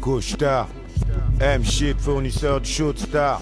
Couche-tard, M-Shit, fournisseur de shoot star.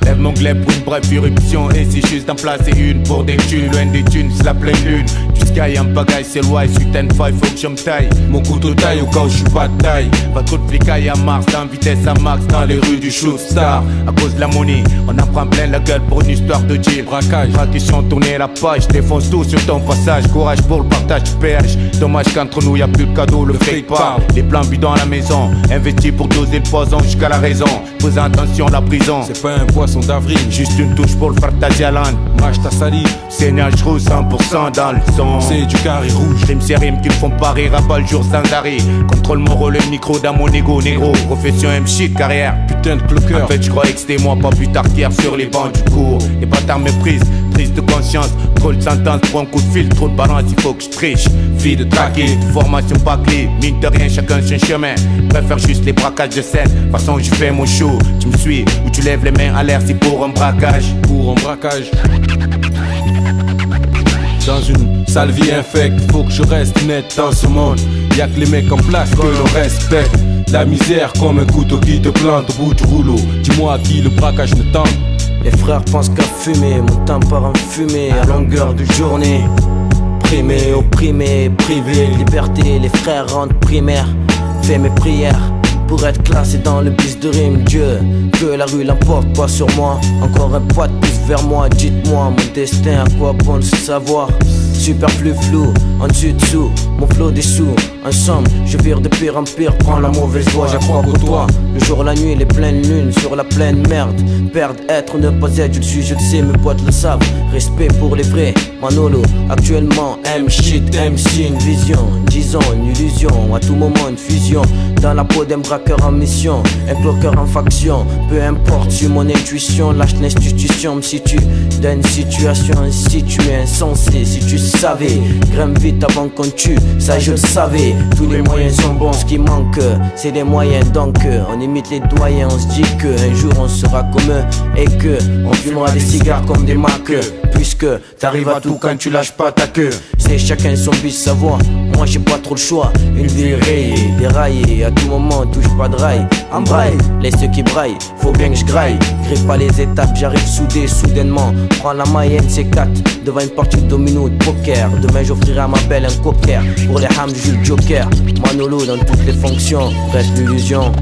Lève mon glaive pour une brève irruption. Et c'est juste d'en placer une pour des thunes. Loin des thunes, c'est la pleine lune. Du sky en pagaille, c'est loin. Suite N5, faut que je me taille. Mon couteau taille au cas où je suis pas de taille. Va trop de flicaille à Mars, en vitesse à max dans les rues du shoot star. À cause de la monnaie, on en prend plein la gueule pour une histoire de deal. Braquage, tradition, tourner la page. Défonce tout sur ton passage. Courage pour le partage du péage. Dommage qu'entre nous y'a plus de cadeau, le fake parle. Les plans bidons à la maison. Investi pour doser le poison jusqu'à la raison. Faisez attention la prison. C'est pas un poisson d'avril, juste une touche pour le partager à l'âne. Mâche ta salive, Seignage rouge 100% dans le son. C'est du carré rouge. Rime ces rimes qui me font pas rire, à pas le jour sans arrêt. Contrôle mon rôle, le micro dans mon ego, négro. Profession M-Shit, carrière. Putain de cloqueur. En fait, je croyais que c'était moi, pas plus tard qu'hier sur les bancs du cours. Les bâtards méprisent, prise de conscience. Trop de sentences pour un coup de fil, trop de balance, il faut que je triche. Vie de traquer, formation pas clé. Mine de rien, chacun son chemin. Préfère juste les braquages de scène. Façon, je fais mon show. Tu me suis ou tu lèves les mains à l'air, c'est pour un braquage. Pour un braquage. Dans une sale vie infecte, faut que je reste net dans ce monde. Y'a que les mecs en place que l'on respecte. La misère comme un couteau qui te plante au bout du rouleau. Dis-moi à qui le braquage ne tente. Les frères pensent qu'à fumer, mon temps part en fumée à longueur de journée. Primé, opprimé, privé, liberté, les frères rentrent primaires. Fais mes prières pour être classé dans le bis de rime. Dieu, que la rue l'emporte pas sur moi. Encore un poids de plus vers moi. Dites-moi mon destin, à quoi bon le savoir. Superflu flou, en dessous, mon flot dessous. En somme, je vire de pire en pire, prends la mauvaise voie, j'accrois qu'au toit. Le jour, la nuit, les pleines lunes, sur la pleine merde. Perdre, être, ne pas être, je le suis, je le sais, mes potes le savent. Respect pour les vrais, Manolo, actuellement, M-Shit, MC, une vision. Disons, une illusion, à tout moment, une fusion. Dans la peau d'un braqueur en mission, un cloqueur en faction. Peu importe, sur mon intuition, lâche l'institution, me situe dans une situation, si tu es insensé, si tu savais, grimpe vite avant qu'on tue, ça je le savais. Tous les moyens sont bons, ce qui manque, c'est des moyens. Donc on imite les doyens, on se dit que un jour on sera comme eux. Et que on fumera des cigares comme des macs. Puisque t'arrives à tout quand tu lâches pas ta queue. C'est chacun son bis, sa voix. Moi j'ai pas trop le choix. Une vie rayée, déraillée. À tout moment touche pas de rail. En braille, laisse ceux qui braillent. Faut bien que je graille. Grippe pas les étapes, j'arrive soudé, soudainement. Prends la moyenne, c'est 4 devant une partie de domino de poker. Demain j'offrirai à ma belle un cocker. Pour les hams, je joue le joker. Manolo dans toutes les fonctions, reste l'illusion.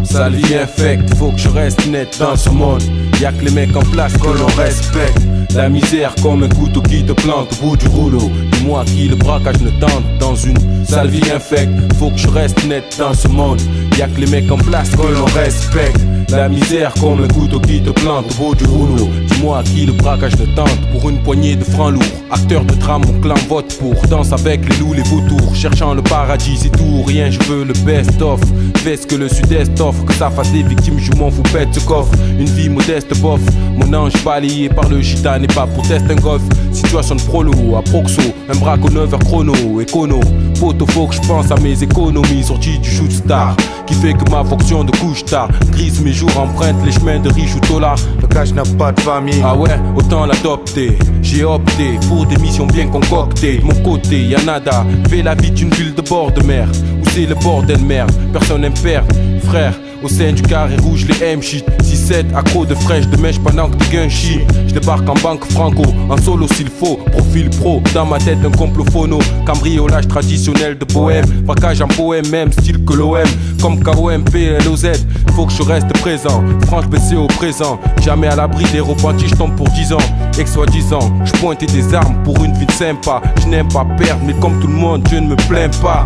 Sale vie infecte, faut que je reste net dans ce monde. Y'a que les mecs en place que l'on respecte. La misère comme un couteau qui te plante au bout du rouleau. Dis-moi à qui le braquage ne tente. Dans une sale vie infecte, faut que je reste net dans ce monde. Y'a que les mecs en place que l'on respecte. La misère comme un couteau qui te plante au bout du rouleau. Dis-moi à qui le braquage ne tente. Pour une poignée de francs lourds, acteur de drame, mon clan vote pour. Danse avec les loups, les vautours, cherchant le paradis, c'est tout. Rien, je veux le best-of. Fais ce que le sud-est offre. Que ça fasse des victimes, je m'en fous, pète ce coffre. Une vie modeste, bof. Mon ange balayé par le gitane et pas pour tester un golf. Situation de prolo, à proxo, un braque aux 9h chrono, écono. Poto, faut que je pense à mes économies. Sortie du shoot star, qui fait que ma fonction de couche tard. Grise mes jours, emprunte les chemins de riches ou dollars. Le cash n'a pas de famille. Ah ouais, autant l'adopter. J'ai opté pour des missions bien concoctées. De mon côté, y'a nada. Fais la vie d'une ville de bord de mer. Où c'est le bordel merde, personne n'aime perdre. Frère, au sein du carré rouge, les M-Shit 6-7, accro de fraîche, de mèche pendant que t'es gun shit. Je débarque en banque franco, en solo s'il faut. Profil pro, dans ma tête un complot phono. Cambriolage traditionnel de bohème. Braquage en poème, même style que l'OM. Comme KOMP, LOZ, faut que je reste présent. Franche baissée au présent, jamais à l'abri des repentis, je tombe pour 10 ans. Ex-soi-disant, je pointais des armes pour une vie sympa. Je n'aime pas perdre, mais comme tout le monde, je ne me plains pas.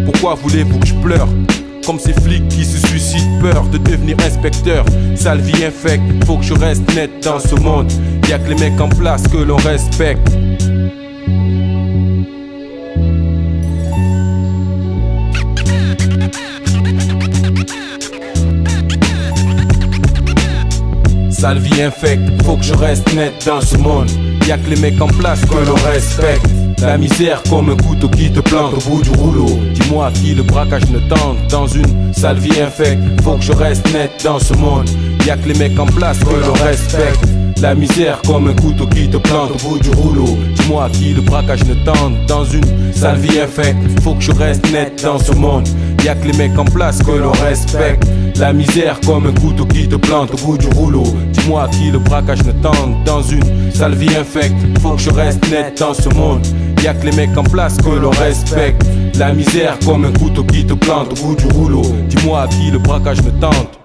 Pourquoi voulez-vous que je pleure? Comme ces flics qui se suicident, peur de devenir inspecteur. Sale vie infecte, faut que je reste net dans ce monde. Y'a que les mecs en place que l'on respecte. Sale vie infecte, faut que je reste net dans ce monde. Y'a que les mecs en place que l'on respecte. La misère comme un couteau qui te plante au bout du rouleau. Dis-moi à qui le braquage ne tente. Dans une sale vie infecte, faut que je reste net dans ce monde. Y'a que les mecs en place que l'on respecte. La misère comme un couteau qui te plante au bout du rouleau. Dis-moi à qui le braquage ne tente. Dans une sale vie infecte, faut que je reste net dans ce monde. Y'a que les mecs en place que l'on respecte. La misère comme un couteau qui te plante au bout du rouleau. Dis-moi à qui le braquage ne tente. Dans une sale vie infecte, faut que je reste net dans ce monde. Y'a que les mecs en place que l'on respecte. La misère comme un couteau qui te plante au bout du rouleau. Dis-moi à qui le braquage ne tente.